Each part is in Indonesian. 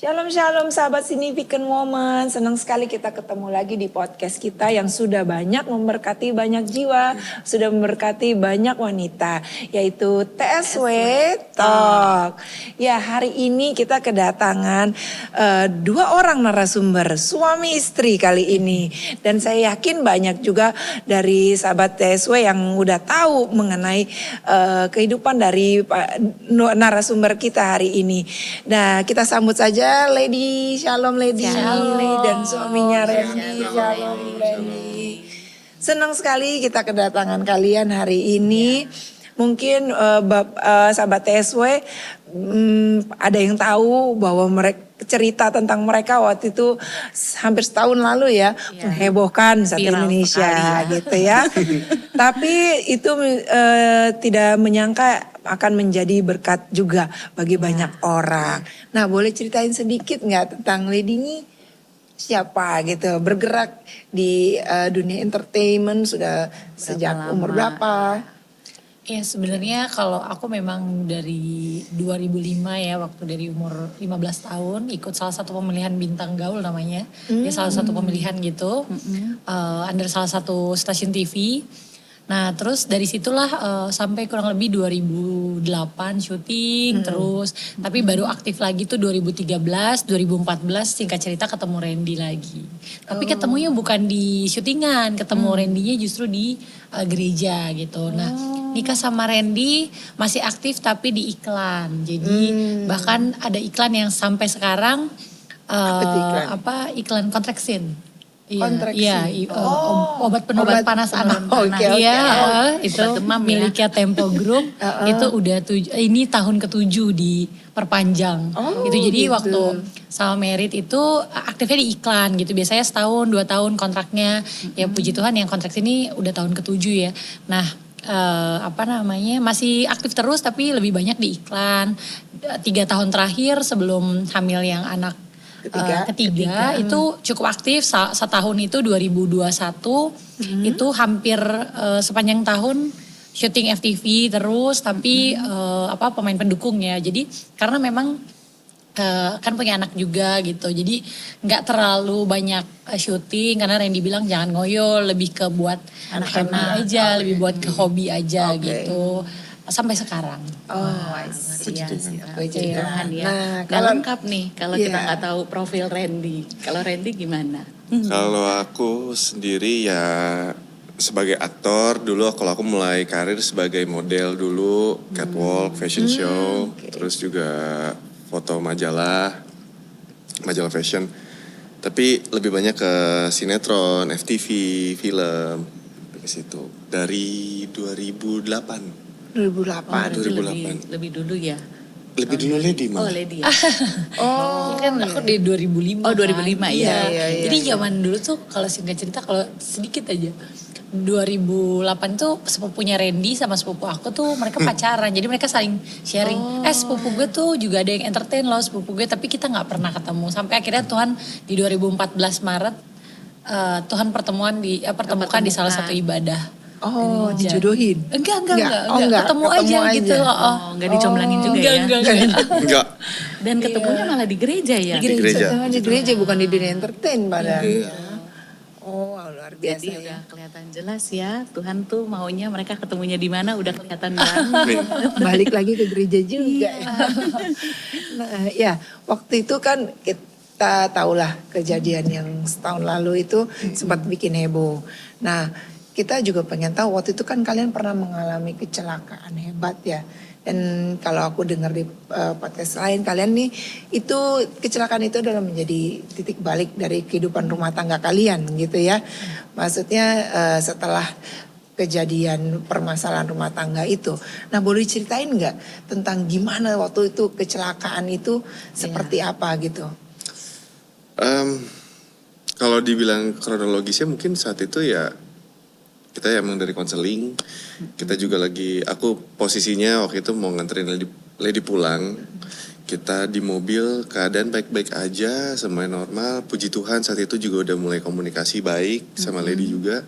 Shalom shalom sahabat Significant Woman. Senang sekali kita ketemu lagi di podcast kita yang sudah banyak memberkati banyak jiwa, sudah memberkati banyak wanita, yaitu TSW Talk. Ya, hari ini kita kedatangan dua orang narasumber, suami istri kali ini. Dan saya yakin banyak juga dari sahabat TSW yang udah tahu mengenai kehidupan dari narasumber kita hari ini. Nah, kita sambut saja Lady, Shalom Lady, Shalom. dan suaminya Randy, Shalom Randy. Senang sekali kita kedatangan kalian hari ini. Mungkin sahabat TSW ada yang tahu bahwa mereka cerita tentang mereka waktu itu hampir setahun lalu ya, menghebohkan satu Indonesia gitu ya. Tapi itu tidak menyangka akan menjadi berkat juga bagi banyak orang. Nah, boleh ceritain sedikit nggak tentang Lady ini siapa gitu, bergerak di dunia entertainment sudah sejak umur berapa? Ya sebenarnya kalau aku memang dari 2005 ya, waktu dari umur 15 tahun ikut salah satu pemilihan bintang gaul namanya. Ya salah satu pemilihan gitu, under salah satu stasiun TV. Nah terus dari situlah sampai kurang lebih 2008 syuting terus. Tapi baru aktif lagi tuh 2013, 2014 singkat cerita ketemu Randy lagi. Tapi ketemunya bukan di syutingan, ketemu Randy-nya justru di gereja gitu. Nah nikah sama Randy masih aktif tapi di iklan. Jadi bahkan ada iklan yang sampai sekarang iklan kontraksin. Iya, obat penurun panas anak. Itu demam miliknya Tempo Group. Itu udah ini tahun ke-7 diperpanjang. Itu jadi waktu sama Merit itu aktifnya di iklan gitu. Biasanya setahun 2 tahun kontraknya. Ya puji Tuhan yang kontrak ini udah tahun ke-7 ya. Nah, masih aktif terus tapi lebih banyak di iklan. 3 tahun terakhir sebelum hamil yang anak ketiga itu cukup aktif. Setahun itu 2021 itu hampir sepanjang tahun syuting FTV terus tapi pemain pendukung ya. Jadi karena memang kan punya anak juga gitu. Jadi nggak terlalu banyak syuting karena Randy bilang jangan ngoyo, lebih ke buat anak-anak aja, lebih buat ke hobi aja gitu. Sampai sekarang. Tuhan ya. Nah, kalau lengkap nih kalau kita nggak tahu profil Randy. Kalau Randy gimana? Kalau aku sendiri ya sebagai aktor dulu kalau aku mulai karir sebagai model dulu, catwalk, fashion show, terus juga foto majalah fashion. Tapi lebih banyak ke sinetron, FTV, film ke situ dari 2008. 2008. Lebih dulu ya. Lebih dulu Lady malah. Oh Lady ya. Kan aku dari 2005. Oh 2005 ya. Jadi zaman dulu tuh kalau singkat cerita kalau sedikit aja. 2008 tuh sepupunya Randy sama sepupu aku tuh mereka pacaran. Jadi mereka saling sharing. Sepupu gue tuh juga ada yang entertain loh sepupu gue. Tapi kita gak pernah ketemu. Sampai akhirnya Tuhan di 2014 Maret. Tuhan pertemukan di salah satu ibadah. Dijodohin? Enggak. Ketemu aja gitu. Enggak dicomblangin juga ya? Enggak. Dan ketemunya malah di gereja ya? Di gereja. Di gereja bukan di dunia entertain padahal. Luar biasa. Jadi udah kelihatan jelas ya Tuhan tuh maunya mereka ketemunya di mana udah kelihatan banget. Balik lagi ke gereja juga. Nah, ya waktu itu kan kita tahulah kejadian yang setahun lalu itu sempat bikin heboh. Nah kita juga pengen tahu waktu itu kan kalian pernah mengalami kecelakaan hebat ya. Dan kalau aku dengar di podcast lain kalian nih itu kecelakaan itu adalah menjadi titik balik dari kehidupan rumah tangga kalian gitu ya. Maksudnya setelah kejadian permasalahan rumah tangga itu. Nah boleh ceritain nggak tentang gimana waktu itu kecelakaan itu seperti apa gitu? Kalau dibilang kronologisnya mungkin saat itu ya kita emang dari konseling, kita juga aku posisinya waktu itu mau nganterin Lady pulang. Kita di mobil keadaan baik-baik aja, semuanya normal. Puji Tuhan saat itu juga udah mulai komunikasi baik sama Lady juga.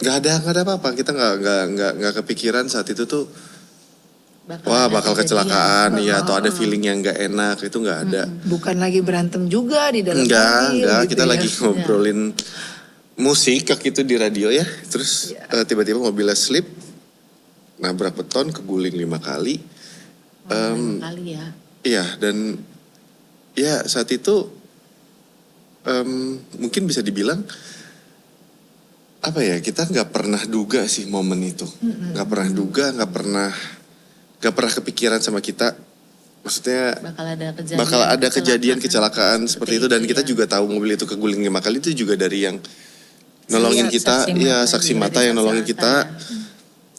Nggak ada apa-apa. Kita nggak kepikiran saat itu tuh Bakal bakal ada kecelakaan, ya atau ada feeling yang nggak enak, itu nggak ada. Bukan lagi berantem juga di dalam Enggak, mobil gitu kita ya. lagi ngobrolin musik waktu itu di radio ya. Terus tiba-tiba mobilnya slip, nabrak beton, keguling 5 kali. 5 kali ya. Iya, dan ya saat itu mungkin bisa dibilang apa ya, kita nggak pernah duga sih momen itu, nggak pernah duga, nggak pernah kepikiran sama kita, maksudnya Bakal ada kejadian kecelakaan seperti itu, dan kita ya. juga tahu mobil itu keguling 5 kali itu juga dari yang nolongin kita, saksi mata yang nolongin kita.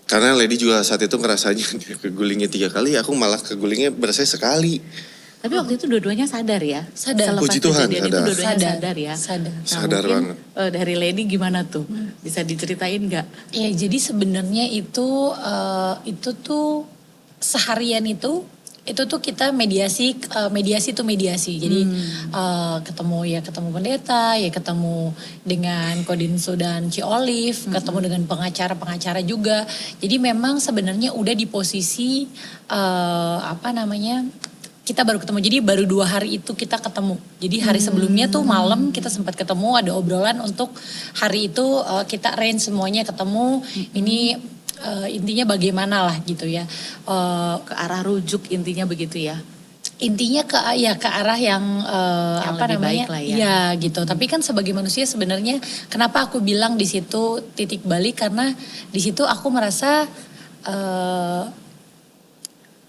Karena Lady juga saat itu ngerasanya dia kegulingnya 3 kali, aku malah kegulingnya berasa sekali. Tapi waktu itu dua-duanya sadar ya. Sadar. Selepas Puji Tuhan, kejadian sadar. itu dua-duanya sadar ya. Sadar. Nah, Sadar mungkin, banget. Dari Lady gimana tuh? Bisa diceritain nggak? Ya jadi sebenarnya itu tuh seharian itu tuh kita mediasi jadi ketemu pendeta, ya ketemu dengan Kodinsu dan Ci Olive, ketemu dengan pengacara juga. Jadi memang sebenarnya udah di posisi kita baru ketemu. Jadi baru 2 hari itu kita ketemu. Jadi hari sebelumnya tuh malam kita sempat ketemu, ada obrolan untuk hari itu kita arrange semuanya ketemu. Ini intinya bagaimana lah gitu ya. Ke arah rujuk intinya begitu ya. Intinya ke arah yang lebih baik lah ya. Ya gitu. Tapi kan sebagai manusia sebenarnya kenapa aku bilang di situ titik balik, karena di situ aku merasa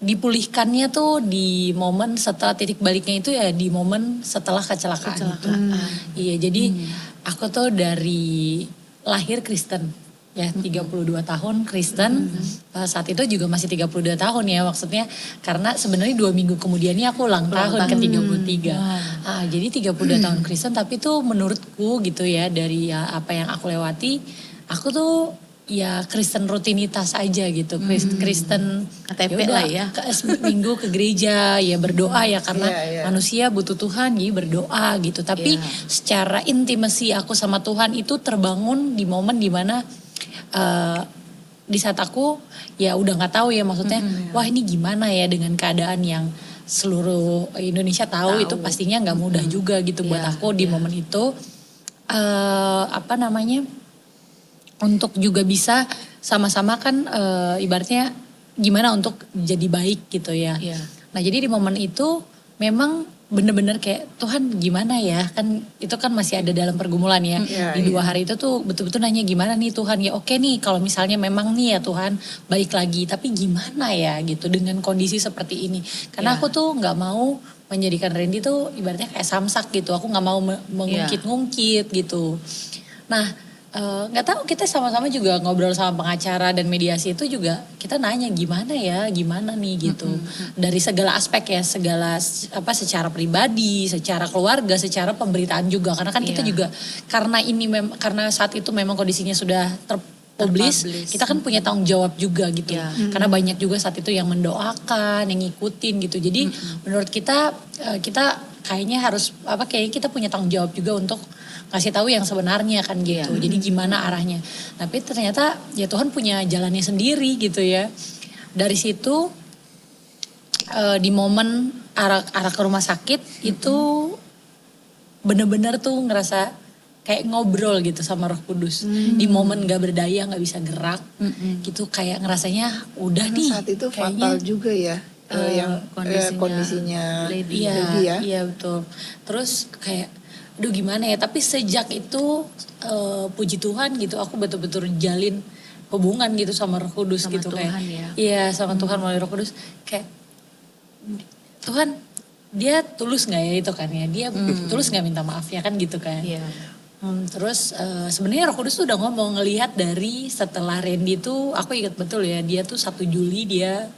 dipulihkannya tuh di momen setelah titik baliknya itu ya di momen setelah kecelakaan. Itu. Iya, jadi aku tuh dari lahir Kristen. Ya 32 tahun Kristen, saat itu juga masih 32 tahun ya maksudnya, karena sebenarnya 2 minggu kemudiannya aku ulang tahun ke 33. Jadi 32 tahun Kristen, tapi tuh menurutku gitu ya dari apa yang aku lewati, aku tuh ya Kristen rutinitas aja gitu, Kristen KTP yaudah, lah ya. Minggu ke gereja ya berdoa ya karena manusia butuh Tuhan jadi berdoa gitu. Tapi secara intimasi aku sama Tuhan itu terbangun di momen dimana di saat aku ya udah nggak tahu ya maksudnya wah ini gimana ya dengan keadaan yang seluruh Indonesia tahu. Itu pastinya nggak mudah juga gitu buat aku di momen itu untuk juga bisa sama-sama kan ibaratnya gimana untuk jadi baik gitu ya. Nah jadi di momen itu memang bener-bener kayak Tuhan gimana ya, kan itu kan masih ada dalam pergumulan ya. Di 2 hari itu tuh betul-betul nanya gimana nih Tuhan, ya oke nih kalau misalnya memang nih ya Tuhan balik lagi, tapi gimana ya gitu dengan kondisi seperti ini. Karena aku tuh gak mau menjadikan Randy tuh ibaratnya kayak samsak gitu, aku gak mau mengungkit-ngungkit gitu. Nah nggak tahu, kita sama-sama juga ngobrol sama pengacara dan mediasi itu juga kita nanya gimana nih gitu. Dari segala aspek ya, secara pribadi, secara keluarga, secara pemberitaan juga, karena kan kita juga karena saat itu memang kondisinya sudah terpublish, kita kan punya tanggung jawab juga gitu. Karena banyak juga saat itu yang mendoakan, yang ngikutin gitu. Jadi menurut kita kayaknya kayaknya kita punya tanggung jawab juga untuk kasih tahu yang sebenarnya kan gitu. Jadi gimana arahnya. Tapi ternyata ya Tuhan punya jalannya sendiri gitu ya. Dari situ di momen arah ke rumah sakit itu bener-bener tuh ngerasa kayak ngobrol gitu sama Roh Kudus. Di momen gak berdaya, gak bisa gerak gitu, kayak ngerasanya udah karena nih. saat itu kayaknya, fatal juga ya. Yang kondisinya Lady ya. Iya betul. Terus kayak aduh gimana ya, tapi sejak itu puji Tuhan gitu aku betul-betul jalin hubungan gitu sama Roh Kudus Sama gitu Tuhan kayak. ya. Iya sama Tuhan melalui Roh Kudus, kayak Tuhan dia tulus gak ya itu kan ya, dia tulus gak minta maaf ya kan gitu kan. Terus sebenarnya Roh Kudus tuh udah ngomong, ngelihat dari setelah Randy tuh, aku ingat betul ya, dia tuh 1 Juli dia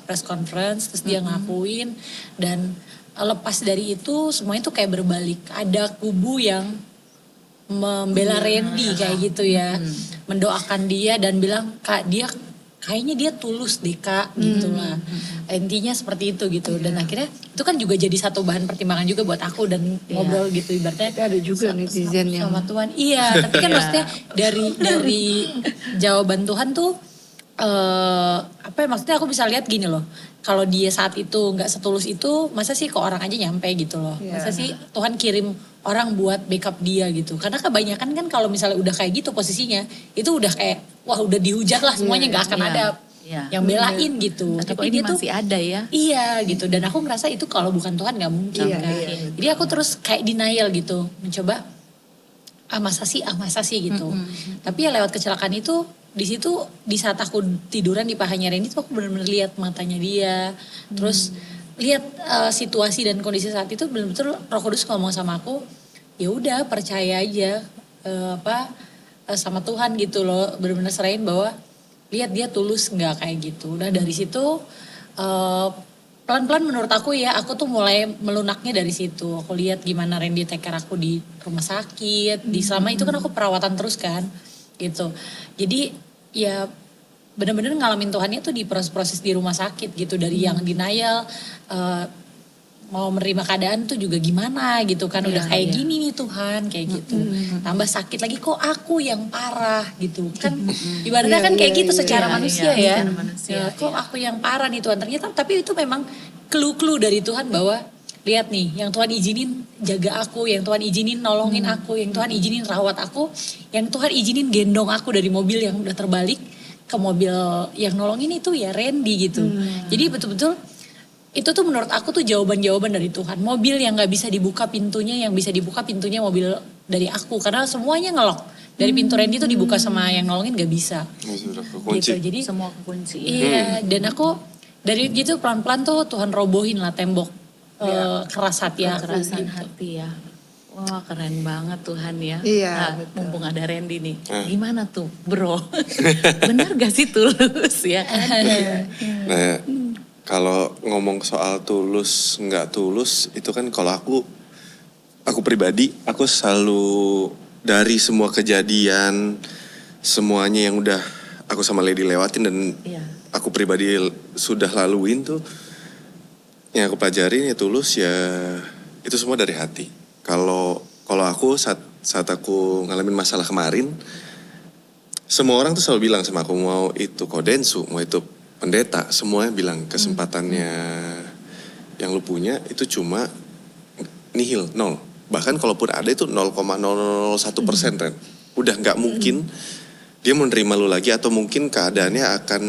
press conference, terus dia ngakuin, dan lepas dari itu semuanya tuh kayak berbalik. Ada kubu yang membela Randy kayak gitu ya, mendoakan dia dan bilang kayaknya dia tulus deh Kak gitu lah. Intinya seperti itu gitu. Dan akhirnya itu kan juga jadi satu bahan pertimbangan juga buat aku dan ngobrol gitu ibaratnya. Tapi ada juga netizen yang sama Tuhan. Iya, tapi kan maksudnya dari jawaban Tuhan tuh apa ya, maksudnya aku bisa lihat gini loh. Kalau dia saat itu nggak setulus itu, masa sih ke orang aja nyampe gitu loh. Masa sih Tuhan kirim orang buat backup dia gitu. Karena kebanyakan kan kalau misalnya udah kayak gitu posisinya, itu udah kayak wah udah dihujat lah semuanya, nggak akan Iya. ada Iya. yang belain gitu. Tapi kok Tapi ini dia tuh masih ada ya. iya gitu. Dan aku ngerasa itu kalau bukan Tuhan nggak mungkin Iya, kan. iya, Jadi aku terus kayak denial gitu, mencoba masa sih gitu. Tapi ya lewat kecelakaan itu, di situ di saat aku tiduran di pahanya Randy tuh aku benar-benar lihat matanya dia, terus lihat situasi dan kondisi saat itu benar-benar Roh Kudus ngomong sama aku, ya udah percaya aja sama Tuhan gitu loh, benar-benar serahin bahwa lihat dia tulus nggak kayak gitu. Udah dari situ pelan-pelan menurut aku ya, aku tuh mulai melunaknya dari situ. Aku lihat gimana Randy take care aku di rumah sakit, di selama itu kan aku perawatan terus kan, gitu. Jadi ya benar-benar ngalamin Tuhannya tuh di proses-proses di rumah sakit gitu, dari yang denial, mau menerima keadaan tuh juga gimana gitu kan, udah kayak gini nih Tuhan kayak gitu, tambah sakit lagi kok aku yang parah gitu kan, ibaratnya kan kayak gitu secara manusia ya, secara manusia, kok aku yang parah nih Tuhan, ternyata tapi itu memang clue-clue dari Tuhan bahwa lihat nih yang Tuhan izinin jaga aku, yang Tuhan izinin nolongin aku, yang Tuhan izinin rawat aku, yang Tuhan izinin gendong aku dari mobil yang udah terbalik ke mobil yang nolongin itu ya Randy gitu. Jadi betul-betul itu tuh menurut aku tuh jawaban-jawaban dari Tuhan. Mobil yang gak bisa dibuka pintunya, yang bisa dibuka pintunya mobil dari aku. Karena semuanya ngelok. Dari pintu Randy tuh dibuka sama yang nolongin gak bisa. Sudah kekunci. Gitu. Jadi Semua kekunci. iya, dan aku dari gitu pelan-pelan tuh Tuhan robohin lah tembok keras hati aku. Kekerasan Gitu. hati ya. Wah keren banget Tuhan ya. Iya, Nah, betul. mumpung ada Randy nih. Gimana tuh bro? Bener gak sih tulus ya kan? Nah, kalau ngomong soal tulus nggak tulus itu kan kalau aku pribadi aku selalu dari semua kejadian semuanya yang udah aku sama Lady lewatin dan Iya. aku pribadi sudah laluin tuh, yang aku pelajarin ya tulus ya itu semua dari hati. Kalau aku saat aku ngalamin masalah kemarin, semua orang tuh selalu bilang sama aku, mau itu Kodensu, mau itu pendeta, semuanya bilang kesempatannya yang lu punya itu cuma nihil, nol. Bahkan kalaupun ada itu 0,001%, Ren. Udah nggak mungkin dia menerima lu lagi atau mungkin keadaannya akan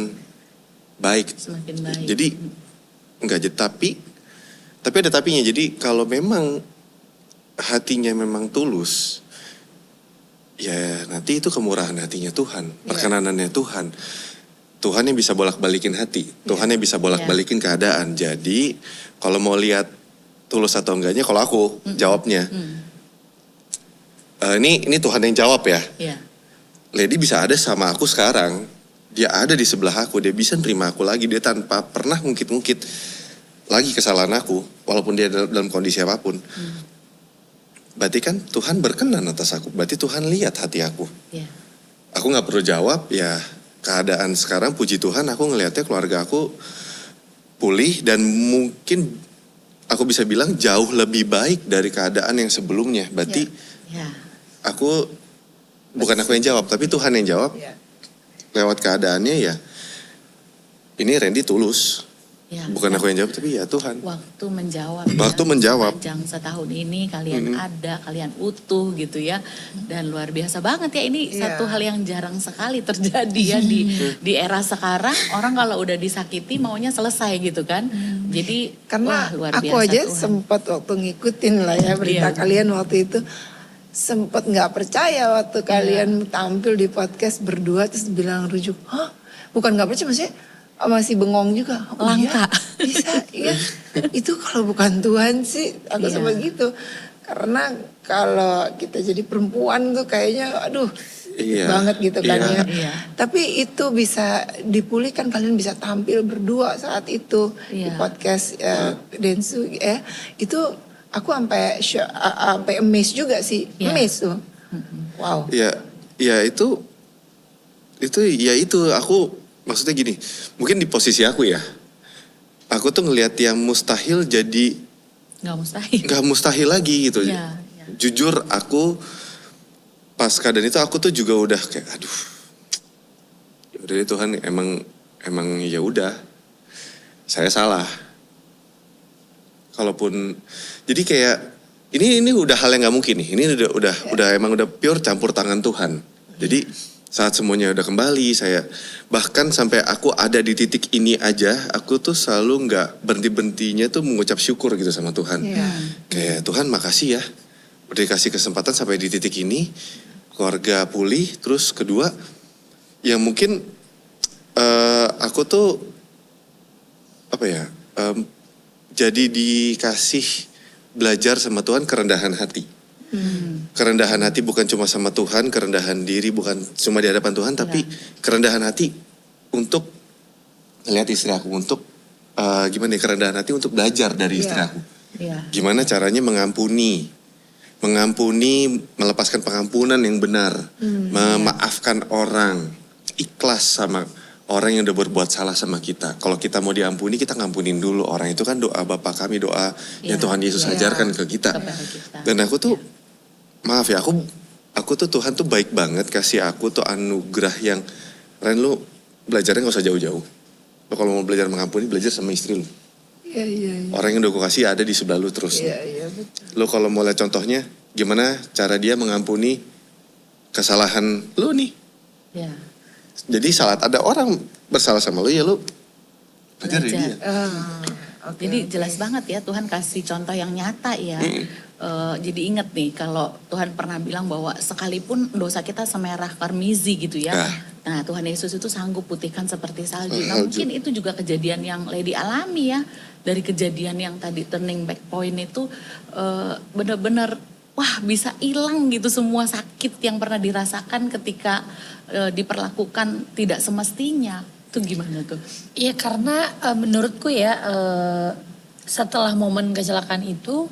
baik. Semakin baik. Jadi enggak jadi tapi ada tapinya. Jadi kalau memang hatinya memang tulus, ya nanti itu kemurahan hatinya Tuhan, perkenanannya Tuhan. Tuhan yang bisa bolak-balikin hati, Tuhan yang bisa bolak-balikin keadaan. Jadi kalau mau lihat tulus atau enggaknya, kalau aku jawabnya, ini Tuhan yang jawab ya. Iya. Lady bisa ada sama aku sekarang, dia ada di sebelah aku, dia bisa nerima aku lagi, dia tanpa pernah ngungkit-ngungkit lagi kesalahan aku, walaupun dia dalam kondisi apapun. Berarti kan Tuhan berkenan atas aku, berarti Tuhan lihat hati aku. Iya. Aku gak perlu jawab, ya keadaan sekarang puji Tuhan aku ngelihatnya keluarga aku pulih dan mungkin aku bisa bilang jauh lebih baik dari keadaan yang sebelumnya. Berarti Ya. aku, bukan aku yang jawab, tapi Tuhan yang jawab. Iya. Lewat keadaannya ya, ini Randy tulus. Ya. Bukan aku yang jawab, tapi ya Tuhan. Waktu menjawab. Waktu menjawab. Sepanjang setahun ini kalian ada, kalian utuh gitu ya. Dan luar biasa banget ya, ini Iya. satu hal yang jarang sekali terjadi ya di era sekarang. Orang kalau udah disakiti maunya selesai gitu kan. Jadi Karena wah, luar aku biasa aja Tuhan. sempat waktu ngikutin lah ya berita Iya. kalian waktu itu. Sempat nggak percaya waktu kalian tampil di podcast berdua terus bilang rujuk. Hah? Bukan nggak percaya, maksudnya masih bengong juga. Oh, Langka. Iya, bisa, iya. Itu kalau bukan Tuhan sih, aku Iya. sama gitu. Karena kalau kita jadi perempuan tuh kayaknya aduh Iya, banget gitu kan iya. ya. Iya. Tapi itu bisa dipulihkan, kalian bisa tampil berdua saat itu di Iya. podcast Densu ya. Itu aku sampai amazed juga sih, Iya. amazed tuh. Wow. Ya itu aku maksudnya gini, mungkin di posisi aku ya, aku tuh ngelihat yang mustahil jadi Nggak mustahil. nggak mustahil lagi gitu. Iya, iya. Jujur aku pas keadaan itu aku tuh juga udah kayak aduh, Udah deh Tuhan, emang ya udah, saya salah. Kalaupun jadi kayak ini udah hal yang nggak mungkin nih. Ini udah emang udah pure campur tangan Tuhan. Jadi saat semuanya udah kembali, saya bahkan sampai aku ada di titik ini aja, aku tuh selalu nggak berhenti-berhentinya tuh mengucap syukur gitu sama Tuhan. Kayak Tuhan makasih ya, udah dikasih kesempatan sampai di titik ini, keluarga pulih. Terus kedua, yang mungkin aku tuh apa ya? Jadi dikasih belajar sama Tuhan kerendahan hati. Kerendahan hati bukan cuma sama Tuhan, kerendahan diri bukan cuma di hadapan Tuhan, tapi kerendahan hati untuk melihat istri aku, untuk gimana ya, kerendahan hati untuk belajar dari istri aku. Gimana caranya mengampuni, melepaskan pengampunan yang benar, memaafkan orang, ikhlas sama orang yang udah berbuat salah sama kita. Kalau kita mau diampuni, kita ngampunin dulu orang itu kan doa Bapa kami, doa yang Tuhan Yesus ajarkan ke kita. Dan aku tuh, maaf ya, aku tuh Tuhan tuh baik banget kasih aku tuh anugerah yang, Ren lu belajarnya gak usah jauh-jauh. Lu kalau mau belajar mengampuni, belajar sama istri lu. Orang yang udah gue kasih ada di sebelah lu terus. Betul. Lu kalau mau lihat contohnya, gimana cara dia mengampuni kesalahan lu nih. Jadi saat ada orang bersalah sama lu, ya lu belajar dari dia. Jadi jelas banget ya Tuhan kasih contoh yang nyata ya. Jadi inget nih kalau Tuhan pernah bilang bahwa sekalipun dosa kita semerah karmizi gitu ya. Nah Tuhan Yesus itu sanggup putihkan seperti salju. Nah mungkin itu juga kejadian yang Lady alami ya. Dari kejadian yang tadi turning back point itu benar-benar wah bisa hilang gitu semua sakit yang pernah dirasakan ketika diperlakukan tidak semestinya. Itu gimana tuh? Iya karena menurutku ya setelah momen kecelakaan itu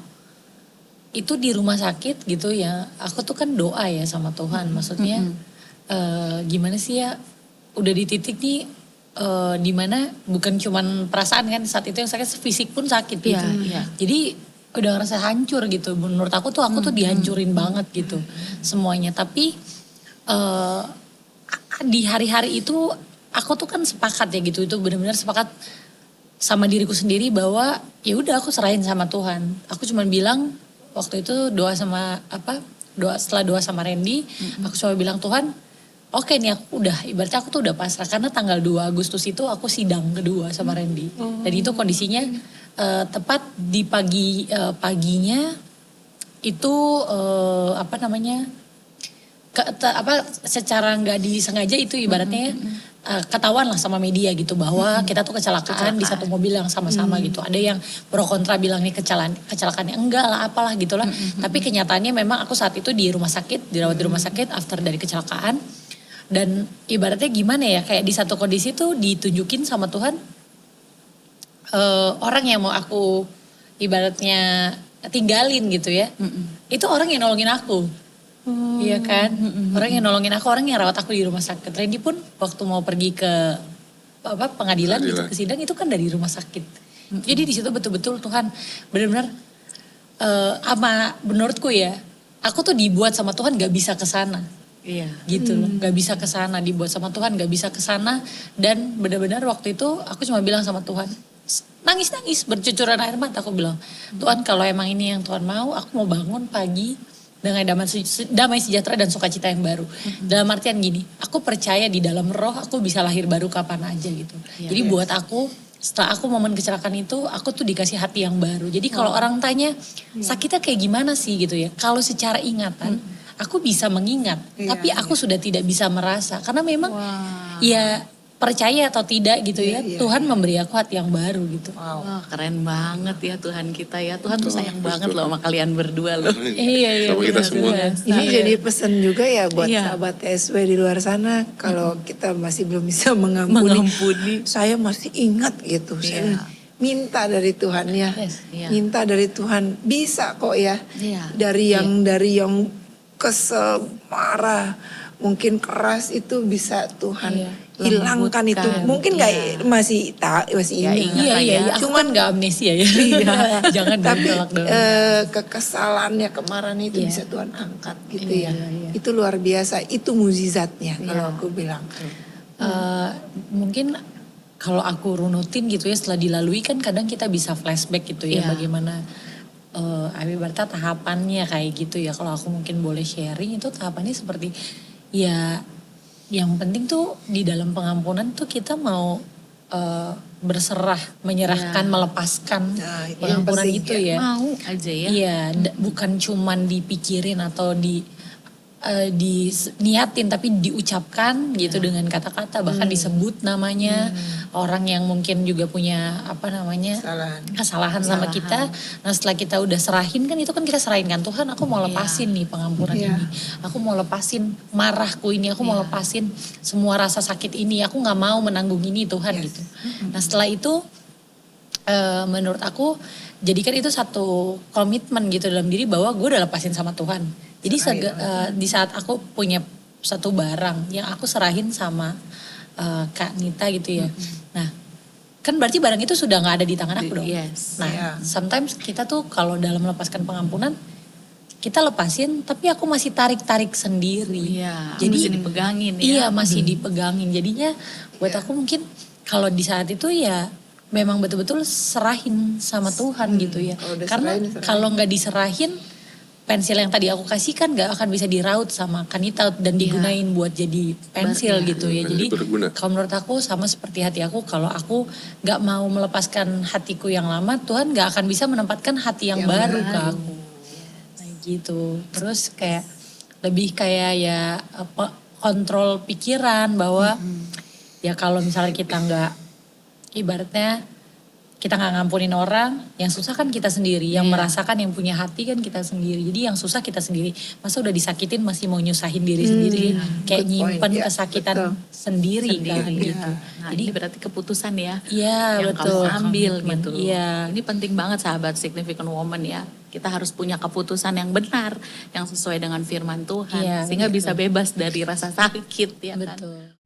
di rumah sakit gitu ya, aku tuh kan doa ya sama Tuhan. Maksudnya gimana sih ya, udah di titik nih dimana bukan cuman perasaan kan saat itu yang sakit, fisik pun sakit gitu. Jadi udah ngerasa hancur gitu. Menurut aku tuh dihancurin banget gitu semuanya. Tapi di hari-hari itu aku tuh kan sepakat ya gitu, itu benar-benar sepakat sama diriku sendiri bahwa ya udah aku serahin sama Tuhan. Aku cuma bilang waktu itu setelah doa sama Randy, aku cuma bilang Tuhan, oke nih aku udah, ibaratnya aku tuh udah pasrah karena tanggal 2 Agustus itu aku sidang kedua sama Randy. Dan itu kondisinya tepat di paginya itu secara nggak disengaja itu ibaratnya ketahuan lah sama media gitu bahwa kita tuh kecelakaan di satu mobil yang sama-sama gitu. Ada yang pro kontra bilang nih kecelakaan enggak lah apalah gitulah. Tapi kenyataannya memang aku saat itu di rumah sakit, dirawat di rumah sakit after dari kecelakaan. Dan ibaratnya gimana ya, kayak di satu kondisi tuh ditunjukin sama Tuhan orang yang mau aku ibaratnya tinggalin gitu ya. Itu orang yang nolongin aku. Iya kan, orang yang nolongin aku, orang yang rawat aku di rumah sakit. Randy pun waktu mau pergi ke pengadilan gitu, ke sidang itu kan dari rumah sakit. Jadi di situ betul-betul Tuhan benar-benar menurutku ya, aku tuh dibuat sama Tuhan gak bisa ke sana. Gitu loh, gak bisa ke sana, dibuat sama Tuhan gak bisa ke sana. Dan benar-benar waktu itu aku cuma bilang sama Tuhan, nangis-nangis bercucuran air mata, aku bilang, Tuhan kalau emang ini yang Tuhan mau, aku mau bangun pagi dengan damai sejahtera dan sukacita yang baru. Dalam artian gini, aku percaya di dalam roh aku bisa lahir baru kapan aja gitu. Jadi buat aku, setelah aku momen kecelakaan itu, aku tuh dikasih hati yang baru. Jadi kalau orang tanya, sakitnya kayak gimana sih gitu ya. Kalau secara ingatan, aku bisa mengingat. Tapi aku sudah tidak bisa merasa. Karena memang ya percaya atau tidak gitu ya, Tuhan memberi aku hati yang baru gitu. Wah keren banget ya Tuhan kita ya. Tuhan tuh sayang banget loh sama kalian berdua loh. Iya. Sama kita semua. Ini jadi pesan juga ya buat sahabat SW di luar sana. Kalau kita masih belum bisa mengampuni. Saya masih ingat gitu. Saya minta dari Tuhan ya. Minta dari Tuhan. Bisa kok ya. Dari yang kesel, marah, mungkin keras itu bisa Tuhan hilangkan itu. Mungkin nggak masih ingat. Iya. Cuman nggak amnesia ya. Jangan tapi ditolak dong. kekesalannya, kemarahan itu bisa Tuhan angkat gitu ya. Itu luar biasa. Itu mukjizatnya kalau aku bilang. Mungkin kalau aku runutin gitu ya setelah dilalui kan kadang kita bisa flashback gitu ya Iya. bagaimana ibaratnya tahapannya kayak gitu ya. Kalau aku mungkin boleh sharing itu tahapannya seperti ya yang penting tuh di dalam pengampunan tuh kita mau berserah, menyerahkan, melepaskan Nah, itu yang pengampunan penting itu ya. ya. Mau aja ya. Iya, bukan cuman dipikirin atau diniatin tapi diucapkan gitu dengan kata-kata bahkan disebut namanya orang yang mungkin juga punya apa namanya kesalahan sama kita. Nah setelah kita udah serahin kan itu kan kita serahin kan Tuhan aku mau lepasin nih pengampunan Iya. ini, aku mau lepasin marahku ini, aku mau lepasin semua rasa sakit ini, aku nggak mau menanggung ini Tuhan gitu. Nah setelah itu menurut aku jadikan itu satu komitmen gitu dalam diri bahwa gue udah lepasin sama Tuhan. Jadi di saat aku punya satu barang yang aku serahin sama Kak Nita gitu ya. Nah kan berarti barang itu sudah gak ada di tangan aku dong. Yes. Nah sometimes kita tuh kalau dalam melepaskan pengampunan kita lepasin tapi aku masih tarik-tarik sendiri. Iya, Jadi masih dipegangin ya. Iya masih dipegangin. Jadinya buat aku mungkin kalau di saat itu ya memang betul-betul serahin sama Tuhan gitu ya. Karena kalau nggak diserahin pensil yang tadi aku kasih kan nggak akan bisa diraut sama Kanita dan digunain buat jadi pensil gitu ya. Jadi berguna. kalau menurut aku sama seperti hati aku, kalau aku nggak mau melepaskan hatiku yang lama, Tuhan nggak akan bisa menempatkan hati yang baru ke aku. Nah gitu. Terus kayak lebih kayak ya kontrol pikiran bahwa ya kalau misalnya kita nggak ibaratnya kita nggak ngampunin orang, yang susah kan kita sendiri, yang merasakan yang punya hati kan kita sendiri. Jadi yang susah kita sendiri. Masa udah disakitin masih mau nyusahin diri sendiri, kayak nyimpen kesakitan sendiri kan gitu. Nah, Jadi ini berarti keputusan ya iya yang betul. kamu ambil Komitmen, gitu. Iya. Ini penting banget sahabat Significant Woman ya. Kita harus punya keputusan yang benar, yang sesuai dengan firman Tuhan. Iya, sehingga bisa bebas dari rasa sakit ya kan. Betul.